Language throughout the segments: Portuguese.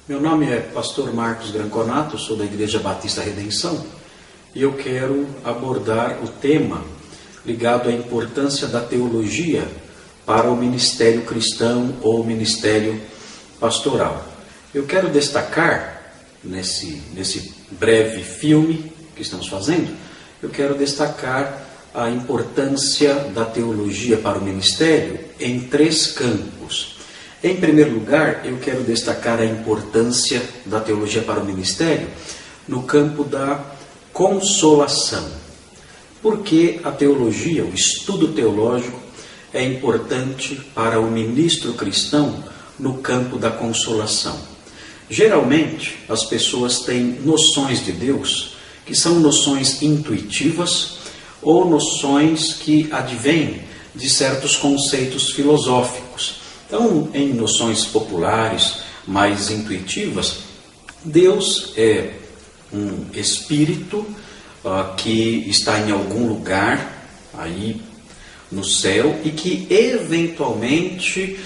Meu nome é Pastor Marcos Granconato, sou da Igreja Batista Redenção e eu quero abordar o tema ligado à importância da teologia para o ministério cristão ou ministério pastoral. Eu quero destacar, nesse breve filme que estamos fazendo, eu quero destacar a importância da teologia para o ministério em 3 campos. Em primeiro lugar, eu quero destacar a importância da teologia para o ministério no campo da consolação. Porque a teologia, o estudo teológico, é importante para o ministro cristão no campo da consolação. Geralmente, as pessoas têm noções de Deus que são noções intuitivas ou noções que advêm de certos conceitos filosóficos. Então, em noções populares, mais intuitivas, Deus é um espírito que está em algum lugar aí no céu e que eventualmente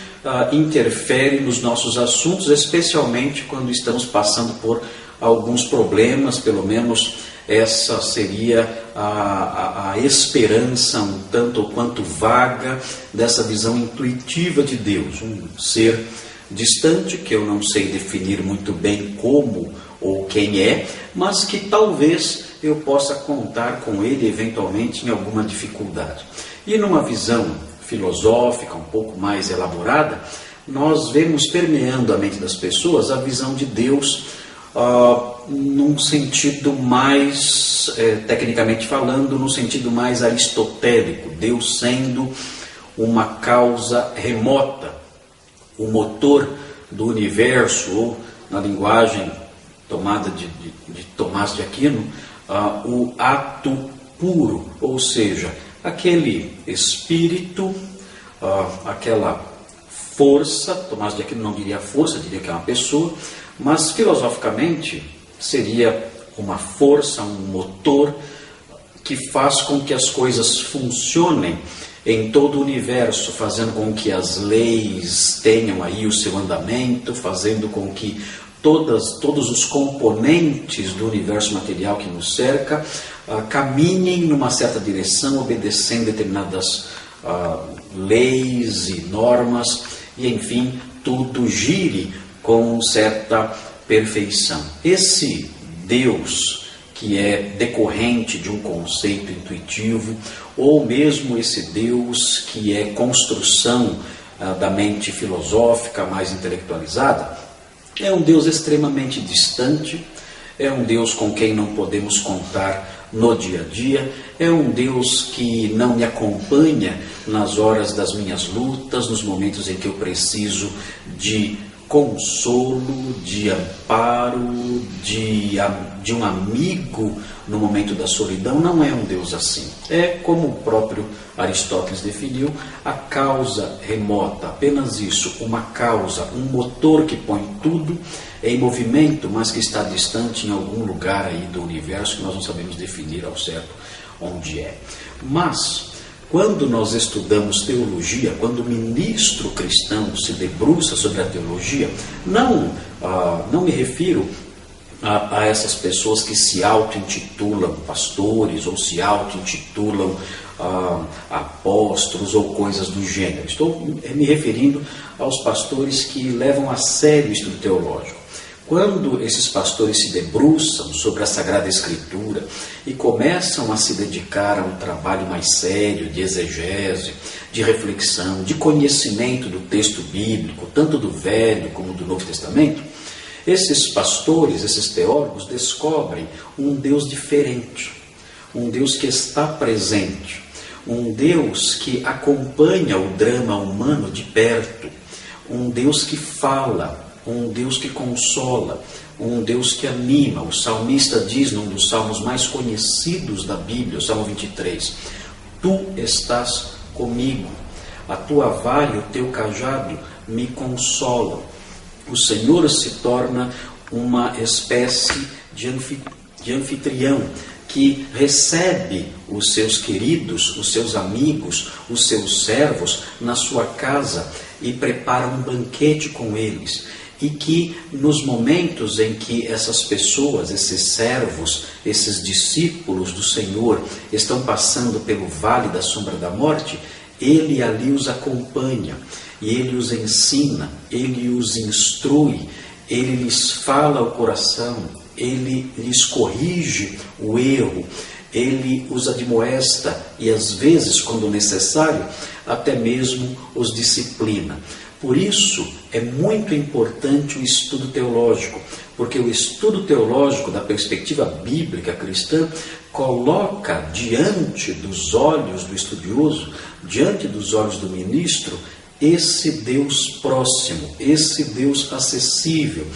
interfere nos nossos assuntos, especialmente quando estamos passando por alguns problemas. Pelo menos essa seria a esperança um tanto ou quanto vaga dessa visão intuitiva de Deus, um ser distante que eu não sei definir muito bem como ou quem é, mas que talvez eu possa contar com ele eventualmente em alguma dificuldade. E numa visão filosófica um pouco mais elaborada, nós vemos permeando a mente das pessoas a visão de Deus num sentido mais, tecnicamente falando, num sentido mais aristotélico, Deus sendo uma causa remota, o motor do universo, ou na linguagem tomada de Tomás de Aquino, o ato puro, ou seja, aquele espírito, aquela força. Tomás de Aquino não diria força, diria que é uma pessoa, mas filosoficamente seria uma força, um motor que faz com que as coisas funcionem em todo o universo, fazendo com que as leis tenham aí o seu andamento, fazendo com que todos os componentes do universo material que nos cerca caminhem numa certa direção, obedecendo determinadas leis e normas, e enfim, tudo gire com certa perfeição. Esse Deus que é decorrente de um conceito intuitivo, ou mesmo esse Deus que é construção da mente filosófica mais intelectualizada, é um Deus extremamente distante, é um Deus com quem não podemos contar no dia a dia, é um Deus que não me acompanha nas horas das minhas lutas, nos momentos em que eu preciso de consolo, de amparo, de um amigo no momento da solidão. Não é um Deus assim. É, como o próprio Aristóteles definiu, a causa remota, apenas isso, uma causa, um motor que põe tudo em movimento, mas que está distante em algum lugar aí do universo que nós não sabemos definir ao certo onde é. Mas quando nós estudamos teologia, quando o ministro cristão se debruça sobre a teologia, não me refiro a essas pessoas que se auto-intitulam pastores ou se auto-intitulam apóstolos ou coisas do gênero. Estou me referindo aos pastores que levam a sério o estudo teológico. Quando esses pastores se debruçam sobre a Sagrada Escritura e começam a se dedicar a um trabalho mais sério de exegese, de reflexão, de conhecimento do texto bíblico, tanto do Velho como do Novo Testamento, esses pastores, esses teólogos descobrem um Deus diferente, um Deus que está presente, um Deus que acompanha o drama humano de perto, um Deus que fala, um Deus que consola, um Deus que anima. O salmista diz num dos salmos mais conhecidos da Bíblia, o Salmo 23, Tu estás comigo, a tua vara e o teu cajado me consolam. O Senhor se torna uma espécie de anfitrião que recebe os seus queridos, os seus amigos, os seus servos na sua casa e prepara um banquete com eles. e que nos momentos em que essas pessoas, esses servos, esses discípulos do Senhor estão passando pelo vale da sombra da morte, Ele ali os acompanha, e Ele os ensina, Ele os instrui, Ele lhes fala ao coração, Ele lhes corrige o erro, Ele os admoesta e às vezes, quando necessário, até mesmo os disciplina. Por isso é muito importante o estudo teológico, porque o estudo teológico da perspectiva bíblica cristã coloca diante dos olhos do estudioso, diante dos olhos do ministro, esse Deus próximo, esse Deus acessível.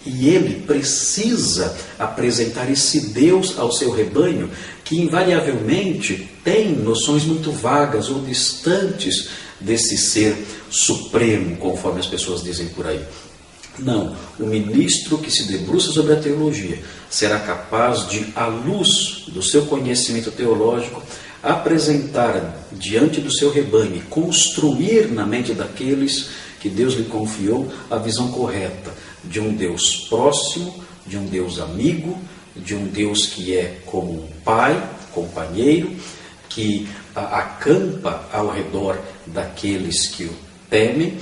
E ele precisa apresentar esse Deus ao seu rebanho, que invariavelmente tem noções muito vagas ou distantes desse ser supremo, conforme as pessoas dizem por aí. Não, o ministro que se debruça sobre a teologia será capaz de, à luz do seu conhecimento teológico, apresentar diante do seu rebanho e construir na mente daqueles que Deus lhe confiou a visão correta de um Deus próximo, de um Deus amigo, de um Deus que é como um pai, companheiro, que acampa ao redor daqueles que o temem,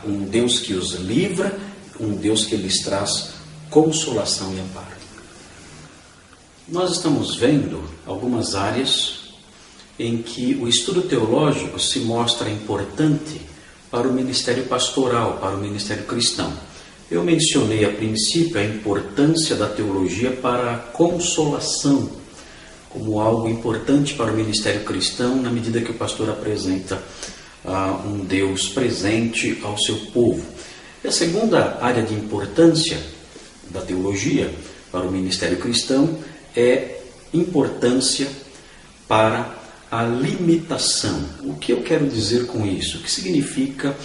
um Deus que os livra, um Deus que lhes traz consolação e amparo. Nós estamos vendo algumas áreas em que o estudo teológico se mostra importante para o ministério pastoral, para o ministério cristão. Eu mencionei a princípio a importância da teologia para a consolação, como algo importante para o ministério cristão, na medida que o pastor apresenta um Deus presente ao seu povo. E a segunda área de importância da teologia para o ministério cristão é importância para a limitação. O que eu quero dizer com isso? O que significa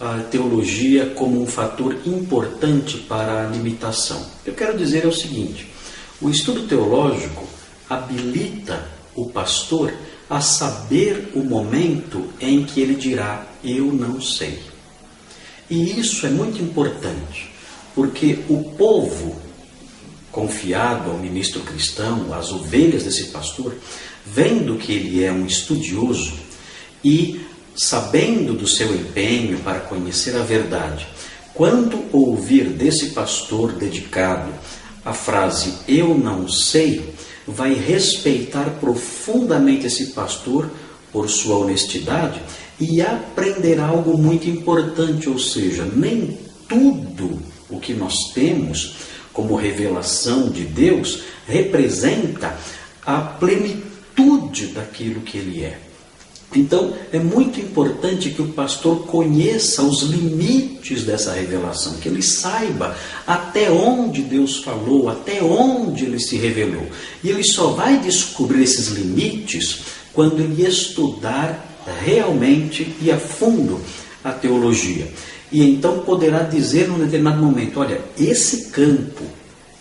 a teologia como um fator importante para a limitação? Eu quero dizer o seguinte: o estudo teológico habilita o pastor a saber o momento em que ele dirá, eu não sei. E isso é muito importante, porque o povo confiado ao ministro cristão, as ovelhas desse pastor, vendo que ele é um estudioso e sabendo do seu empenho para conhecer a verdade, quando ouvir desse pastor dedicado a frase eu não sei, vai respeitar profundamente esse pastor por sua honestidade e aprender algo muito importante, ou seja, nem tudo o que nós temos como revelação de Deus representa a plenitude daquilo que Ele é. Então, é muito importante que o pastor conheça os limites dessa revelação, que ele saiba até onde Deus falou, até onde Ele se revelou. E ele só vai descobrir esses limites quando ele estudar realmente e a fundo a teologia. E então poderá dizer num determinado momento, olha, esse campo,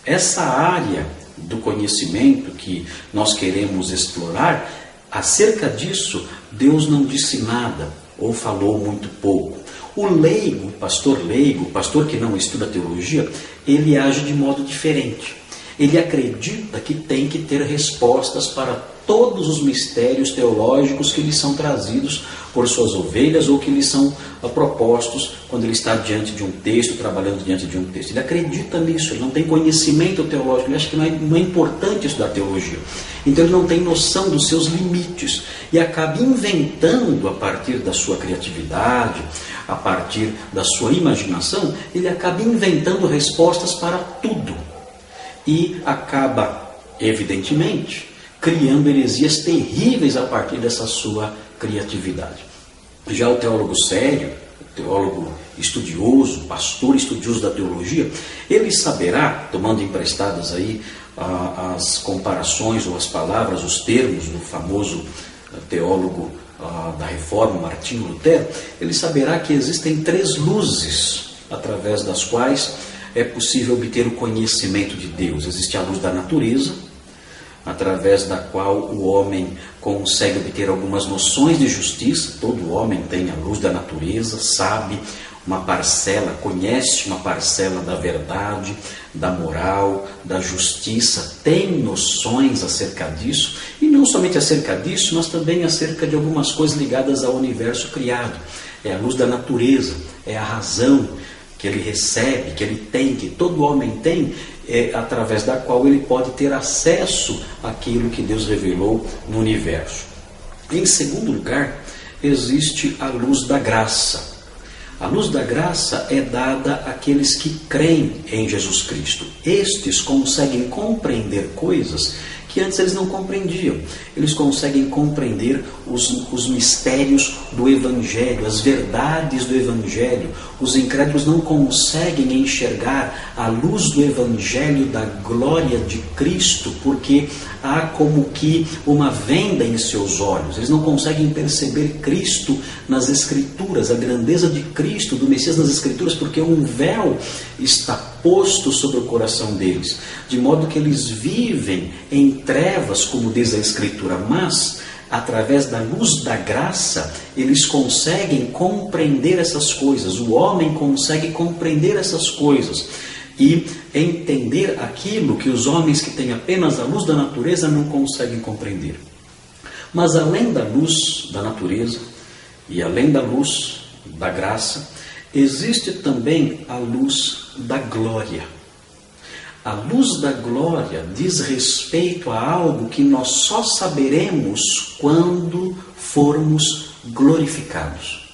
essa área do conhecimento que nós queremos explorar, acerca disso, Deus não disse nada, ou falou muito pouco. O leigo, o pastor que não estuda teologia, ele age de modo diferente. Ele acredita que tem que ter respostas para todos os mistérios teológicos que lhe são trazidos por suas ovelhas ou que lhe são propostos quando ele está diante de um texto, trabalhando diante de um texto. Ele acredita nisso, ele não tem conhecimento teológico, ele acha que não é importante estudar teologia. Então ele não tem noção dos seus limites e acaba inventando a partir da sua criatividade, a partir da sua imaginação, ele acaba inventando respostas para tudo. E acaba, evidentemente, criando heresias terríveis a partir dessa sua criatividade. Já o teólogo sério, o teólogo estudioso, pastor estudioso da teologia, ele saberá, tomando emprestadas aí as comparações ou as palavras, os termos do famoso teólogo da Reforma, Martinho Lutero, ele saberá que existem 3 luzes através das quais é possível obter o conhecimento de Deus. Existe a luz da natureza, através da qual o homem consegue obter algumas noções de justiça. Todo homem tem a luz da natureza, sabe uma parcela, conhece uma parcela da verdade, da moral, da justiça, tem noções acerca disso, e não somente acerca disso, mas também acerca de algumas coisas ligadas ao universo criado. É a luz da natureza, é a razão que ele recebe, que ele tem, que todo homem tem, através da qual ele pode ter acesso àquilo que Deus revelou no universo. Em segundo lugar, existe a luz da graça. A luz da graça é dada àqueles que creem em Jesus Cristo. Estes conseguem compreender coisas que antes eles não compreendiam. Eles conseguem compreender os mistérios do Evangelho, as verdades do Evangelho. Os incrédulos não conseguem enxergar a luz do Evangelho da glória de Cristo, porque há como que uma venda em seus olhos. Eles não conseguem perceber Cristo nas Escrituras, a grandeza de Cristo, do Messias nas Escrituras, porque um véu está posto sobre o coração deles, de modo que eles vivem em trevas, como diz a Escritura, mas através da luz da graça, eles conseguem compreender essas coisas. O homem consegue compreender essas coisas e entender aquilo que os homens que têm apenas a luz da natureza não conseguem compreender. Mas além da luz da natureza e além da luz da graça, existe também a luz da glória. A luz da glória diz respeito a algo que nós só saberemos quando formos glorificados.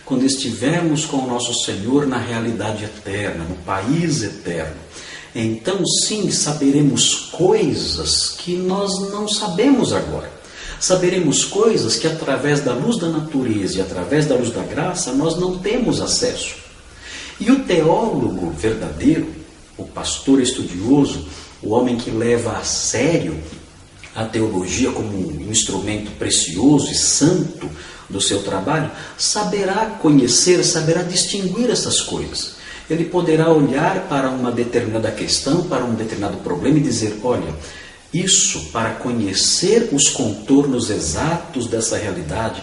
Quando estivermos com o nosso Senhor na realidade eterna, no país eterno. Então sim, saberemos coisas que nós não sabemos agora. Saberemos coisas que através da luz da natureza e através da luz da graça nós não temos acesso. E o teólogo verdadeiro, o pastor estudioso, o homem que leva a sério a teologia como um instrumento precioso e santo do seu trabalho, saberá conhecer, saberá distinguir essas coisas. Ele poderá olhar para uma determinada questão, para um determinado problema e dizer, olha, isso para conhecer os contornos exatos dessa realidade,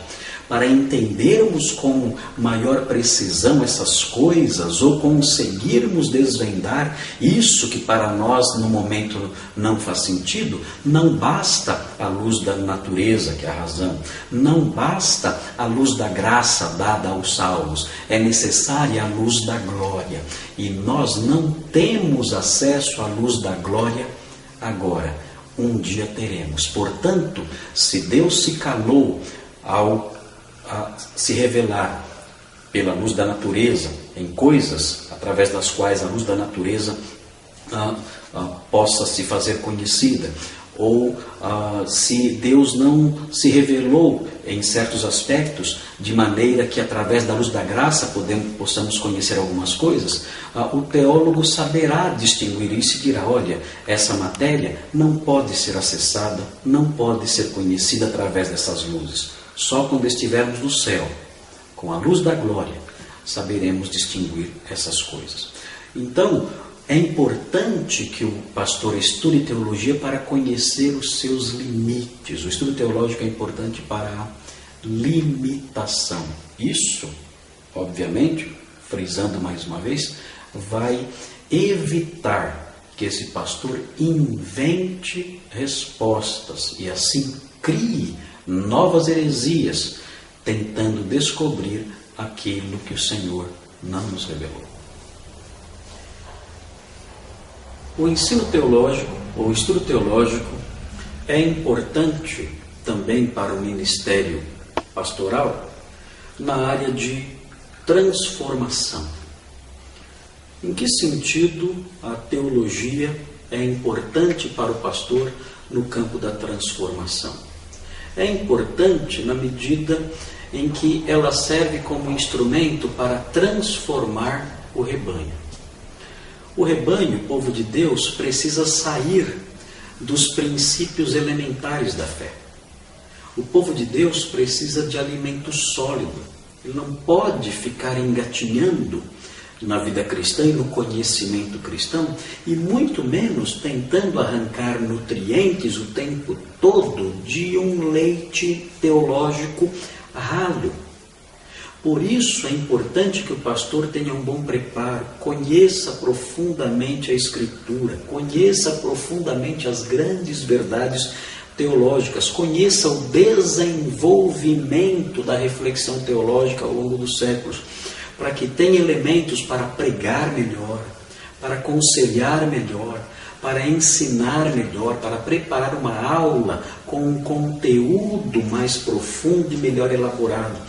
para entendermos com maior precisão essas coisas ou conseguirmos desvendar isso que para nós no momento não faz sentido, não basta a luz da natureza, que é a razão, não basta a luz da graça dada aos salvos, é necessária a luz da glória. E nós não temos acesso à luz da glória agora, um dia teremos. Portanto, se Deus se calou ao se revelar pela luz da natureza em coisas através das quais a luz da natureza possa se fazer conhecida, ou se Deus não se revelou em certos aspectos de maneira que através da luz da graça possamos conhecer algumas coisas, o teólogo saberá distinguir isso e dirá, olha, essa matéria não pode ser acessada, não pode ser conhecida através dessas luzes. Só quando estivermos no céu, com a luz da glória, saberemos distinguir essas coisas. Então, é importante que o pastor estude teologia para conhecer os seus limites. O estudo teológico é importante para a limitação. Isso, obviamente, frisando mais uma vez, vai evitar que esse pastor invente respostas e assim crie novas heresias, tentando descobrir aquilo que o Senhor não nos revelou. O ensino teológico, ou estudo teológico, é importante também para o ministério pastoral na área de transformação. Em que sentido a teologia é importante para o pastor no campo da transformação? É importante na medida em que ela serve como instrumento para transformar o rebanho. O rebanho, o povo de Deus, precisa sair dos princípios elementares da fé. O povo de Deus precisa de alimento sólido. Ele não pode ficar engatinhando na vida cristã e no conhecimento cristão, e muito menos tentando arrancar nutrientes o tempo todo de um leite teológico ralo. Por isso é importante que o pastor tenha um bom preparo, conheça profundamente a Escritura, conheça profundamente as grandes verdades teológicas, conheça o desenvolvimento da reflexão teológica ao longo dos séculos, para que tenha elementos para pregar melhor, para aconselhar melhor, para ensinar melhor, para preparar uma aula com um conteúdo mais profundo e melhor elaborado,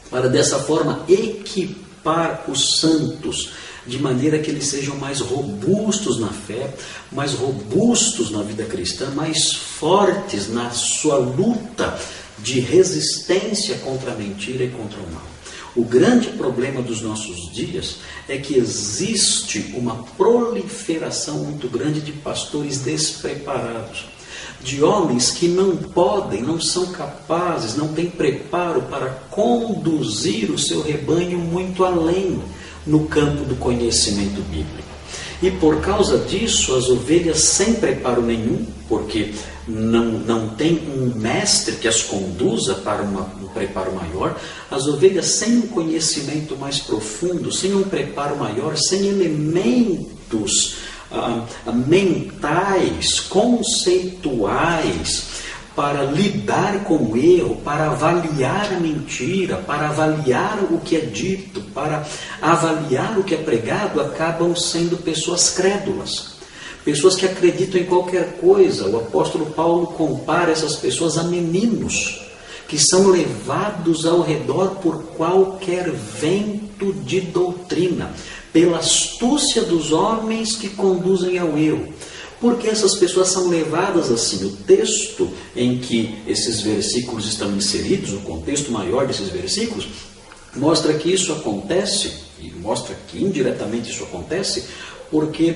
para dessa forma equipar os santos, de maneira que eles sejam mais robustos na fé, mais robustos na vida cristã, mais fortes na sua luta de resistência contra a mentira e contra o mal. O grande problema dos nossos dias é que existe uma proliferação muito grande de pastores despreparados, de homens que não podem, não são capazes, não têm preparo para conduzir o seu rebanho muito além no campo do conhecimento bíblico. E por causa disso, as ovelhas sem preparo nenhum, porque não tem um mestre que as conduza para um preparo maior, as ovelhas sem um conhecimento mais profundo, sem um preparo maior, sem elementos mentais, conceituais, para lidar com o erro, para avaliar a mentira, para avaliar o que é dito, para avaliar o que é pregado, acabam sendo pessoas crédulas, pessoas que acreditam em qualquer coisa. O apóstolo Paulo compara essas pessoas a meninos que são levados ao redor por qualquer vento de doutrina, pela astúcia dos homens que conduzem ao erro. Porque essas pessoas são levadas assim. O texto em que esses versículos estão inseridos, o contexto maior desses versículos, mostra que isso acontece, e mostra que indiretamente isso acontece, porque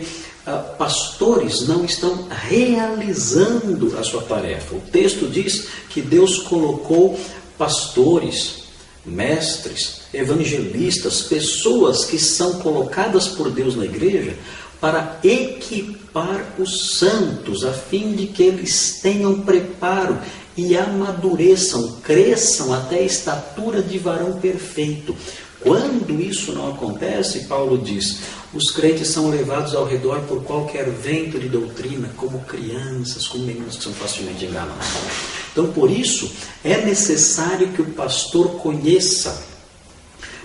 pastores não estão realizando a sua tarefa. O texto diz que Deus colocou pastores, mestres, evangelistas, pessoas que são colocadas por Deus na igreja para equipar os santos, a fim de que eles tenham preparo e amadureçam, cresçam até a estatura de varão perfeito. Quando isso não acontece, Paulo diz, os crentes são levados ao redor por qualquer vento de doutrina, como crianças, como meninos que são facilmente enganados. Então, por isso, é necessário que o pastor conheça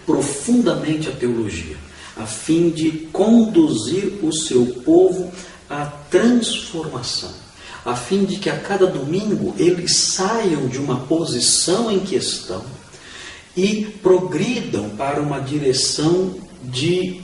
profundamente a teologia, a fim de conduzir o seu povo à transformação, a fim de que a cada domingo eles saiam de uma posição em que estão e progridam para uma direção de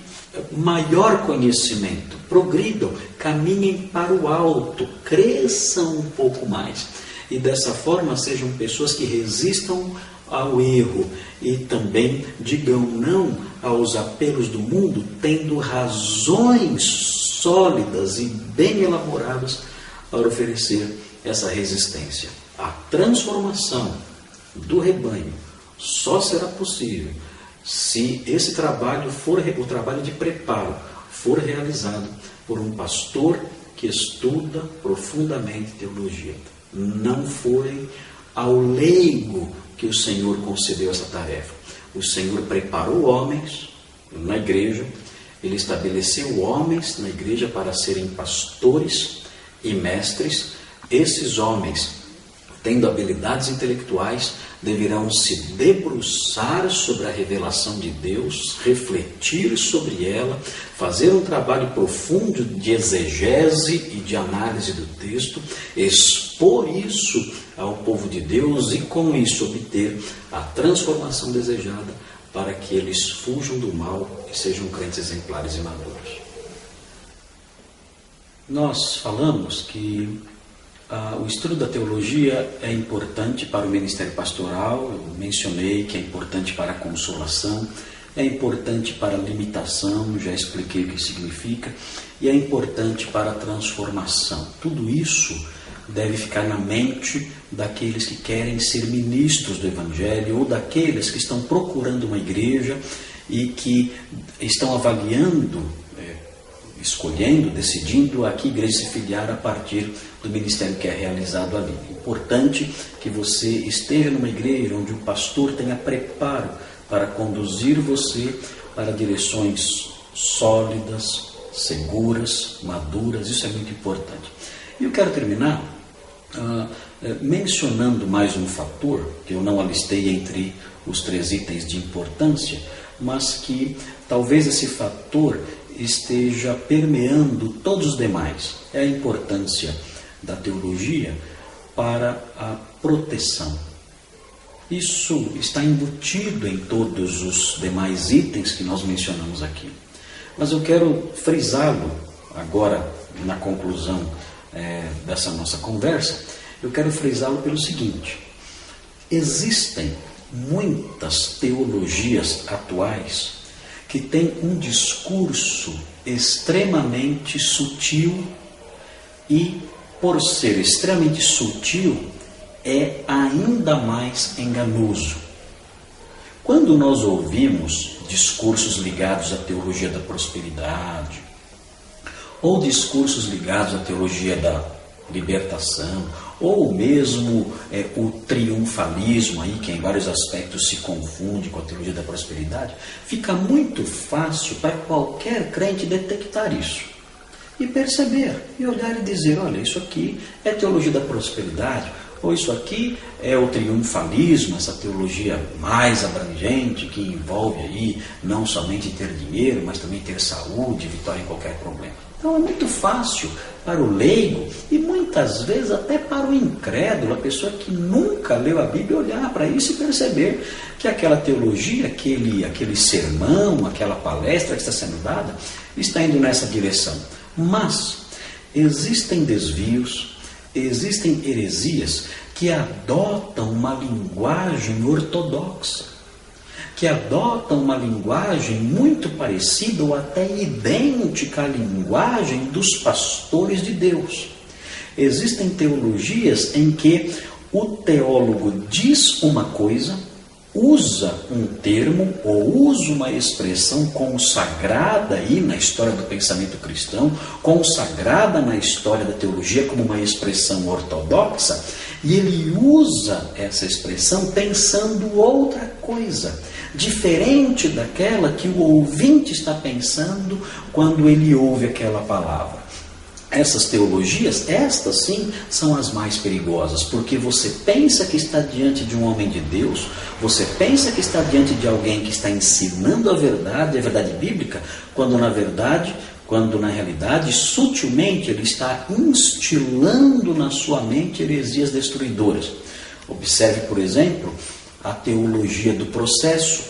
maior conhecimento, progridam, caminhem para o alto, cresçam um pouco mais e dessa forma sejam pessoas que resistam ao erro e também digam não aos apelos do mundo, tendo razões sólidas e bem elaboradas para oferecer essa resistência. A transformação do rebanho só será possível se esse trabalho for, o trabalho de preparo, for realizado por um pastor que estuda profundamente teologia. Não foi ao leigo que o Senhor concedeu essa tarefa. O Senhor preparou homens na igreja, Ele estabeleceu homens na igreja para serem pastores e mestres. Esses homens, tendo habilidades intelectuais, deverão se debruçar sobre a revelação de Deus, refletir sobre ela, fazer um trabalho profundo de exegese e de análise do texto, expor isso ao povo de Deus e com isso obter a transformação desejada para que eles fujam do mal e sejam crentes exemplares e maduros. Nós falamos que o estudo da teologia é importante para o ministério pastoral. Eu mencionei que é importante para a consolação, é importante para a limitação, já expliquei o que significa, e é importante para a transformação. Tudo isso deve ficar na mente daqueles que querem ser ministros do Evangelho ou daqueles que estão procurando uma igreja e que estão avaliando, escolhendo, decidindo a que igreja se filiar a partir do ministério que é realizado ali. É importante que você esteja numa igreja onde o pastor tenha preparo, para conduzir você para direções sólidas, seguras, maduras. Isso é muito importante. E eu quero terminar mencionando mais um fator, que eu não alistei entre os 3 itens de importância, mas que talvez esse fator esteja permeando todos os demais. É a importância da teologia para a proteção. Isso está embutido em todos os demais itens que nós mencionamos aqui. Mas eu quero frisá-lo agora, na conclusão dessa nossa conversa, eu quero frisá-lo pelo seguinte: existem muitas teologias atuais que têm um discurso extremamente sutil e, por ser extremamente sutil, é ainda mais enganoso. Quando nós ouvimos discursos ligados à teologia da prosperidade, ou discursos ligados à teologia da libertação, ou mesmo o triunfalismo, aí, que em vários aspectos se confunde com a teologia da prosperidade, fica muito fácil para qualquer crente detectar isso e perceber, e olhar e dizer: olha, isso aqui é teologia da prosperidade, ou isso aqui é o triunfalismo, essa teologia mais abrangente que envolve aí não somente ter dinheiro, mas também ter saúde, vitória em qualquer problema. Então é muito fácil para o leigo e muitas vezes até para o incrédulo, a pessoa que nunca leu a Bíblia, olhar para isso e perceber que aquela teologia, aquele sermão, aquela palestra que está sendo dada, está indo nessa direção. Mas existem desvios, existem heresias que adotam uma linguagem ortodoxa, que adotam uma linguagem muito parecida ou até idêntica à linguagem dos pastores de Deus. Existem teologias em que o teólogo diz uma coisa, usa um termo ou usa uma expressão consagrada aí na história do pensamento cristão, consagrada na história da teologia como uma expressão ortodoxa, e ele usa essa expressão pensando outra coisa, diferente daquela que o ouvinte está pensando quando ele ouve aquela palavra. Essas teologias, estas sim, são as mais perigosas, porque você pensa que está diante de um homem de Deus, você pensa que está diante de alguém que está ensinando a verdade bíblica, quando na realidade, sutilmente, ele está instilando na sua mente heresias destruidoras. Observe, por exemplo, a teologia do processo.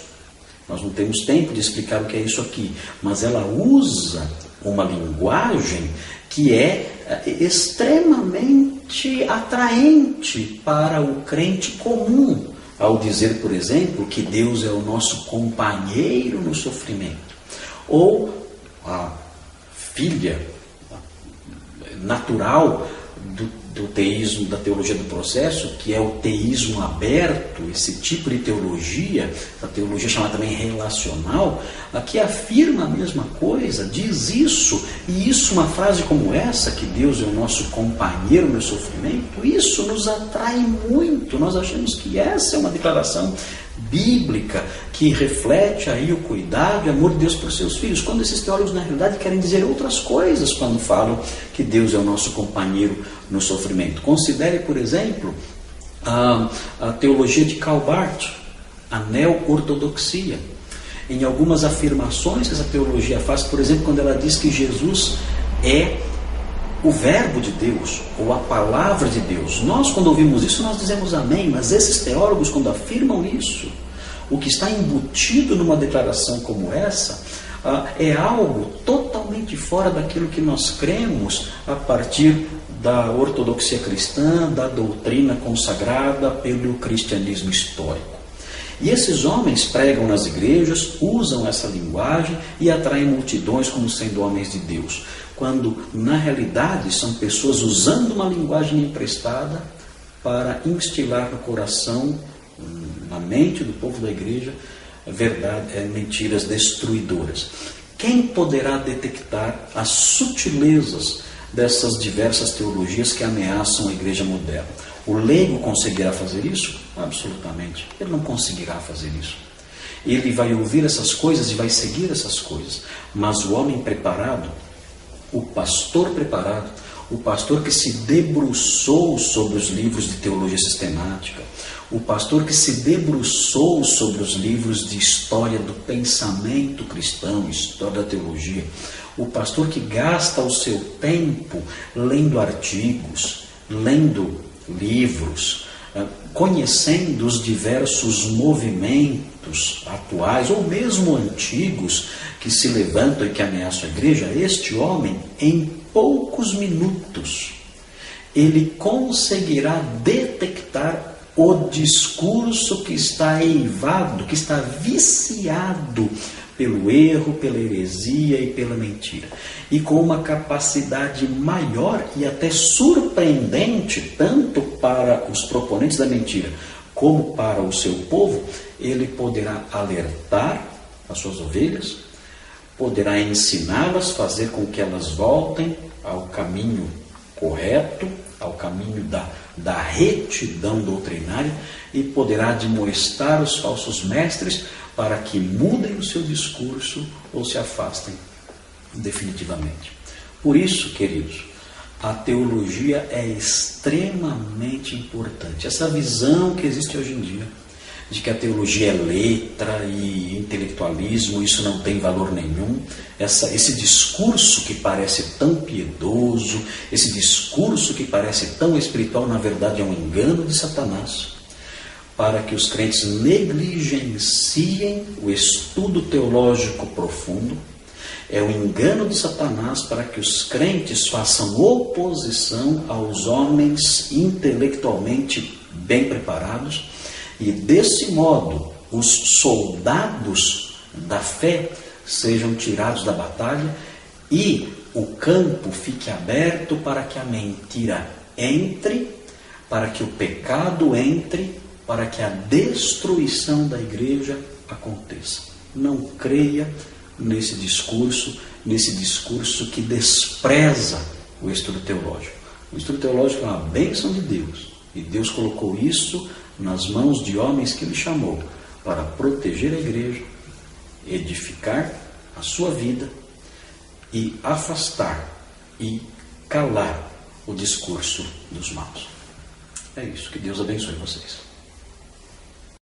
Nós não temos tempo de explicar o que é isso aqui, mas ela usa uma linguagem que é extremamente atraente para o crente comum, ao dizer, por exemplo, que Deus é o nosso companheiro no sofrimento, ou a filha natural do teísmo, da teologia do processo, que é o teísmo aberto, esse tipo de teologia, a teologia chamada também relacional, que afirma a mesma coisa, diz isso, e isso, uma frase como essa, que Deus é o nosso companheiro no sofrimento, isso nos atrai muito. Nós achamos que essa é uma declaração bíblica que reflete aí o cuidado e amor de Deus por seus filhos, quando esses teólogos na realidade querem dizer outras coisas quando falam que Deus é o nosso companheiro no sofrimento. Considere, por exemplo, a teologia de Karl Barth, a neo-ortodoxia. Em algumas afirmações que essa teologia faz, por exemplo, quando ela diz que Jesus é o verbo de Deus, ou a palavra de Deus. Nós, quando ouvimos isso, nós dizemos amém, mas esses teólogos, quando afirmam isso, o que está embutido numa declaração como essa, é algo totalmente fora daquilo que nós cremos a partir da ortodoxia cristã, da doutrina consagrada pelo cristianismo histórico. E esses homens pregam nas igrejas, usam essa linguagem e atraem multidões como sendo homens de Deus, quando na realidade são pessoas usando uma linguagem emprestada para instilar no coração, na mente do povo da igreja, mentiras destruidoras. Quem poderá detectar as sutilezas dessas diversas teologias que ameaçam a igreja moderna? O leigo conseguirá fazer isso? Absolutamente. Ele não conseguirá fazer isso. ele vai ouvir essas coisas e vai seguir essas coisas. Mas o homem preparado, o pastor preparado, o pastor que se debruçou sobre os livros de teologia sistemática, o pastor que se debruçou sobre os livros de história do pensamento cristão, história da teologia, o pastor que gasta o seu tempo lendo artigos, lendo livros, conhecendo os diversos movimentos atuais ou mesmo antigos que se levantam e que ameaçam a igreja, este homem, em poucos minutos, ele conseguirá detectar o discurso que está eivado, que está viciado pelo erro, pela heresia e pela mentira. E com uma capacidade maior e até surpreendente, tanto para os proponentes da mentira como para o seu povo, ele poderá alertar as suas ovelhas, poderá ensiná-las, fazer com que elas voltem ao caminho correto, ao caminho da retidão doutrinária, e poderá admoestar os falsos mestres para que mudem o seu discurso ou se afastem definitivamente. Por isso, queridos, a teologia é extremamente importante. Essa visão que existe hoje em dia, de que a teologia é letra e intelectualismo, isso não tem valor nenhum, esse discurso que parece tão piedoso, esse discurso que parece tão espiritual, na verdade é um engano de Satanás, para que os crentes negligenciem o estudo teológico profundo, é um engano de Satanás para que os crentes façam oposição aos homens intelectualmente bem preparados, e desse modo os soldados da fé sejam tirados da batalha e o campo fique aberto para que a mentira entre, para que o pecado entre, para que a destruição da igreja aconteça. Não creia nesse discurso que despreza o estudo teológico. O estudo teológico é uma bênção de Deus, e Deus colocou isso nas mãos de homens que Ele chamou para proteger a igreja, edificar a sua vida e afastar e calar o discurso dos maus. É isso, que Deus abençoe vocês.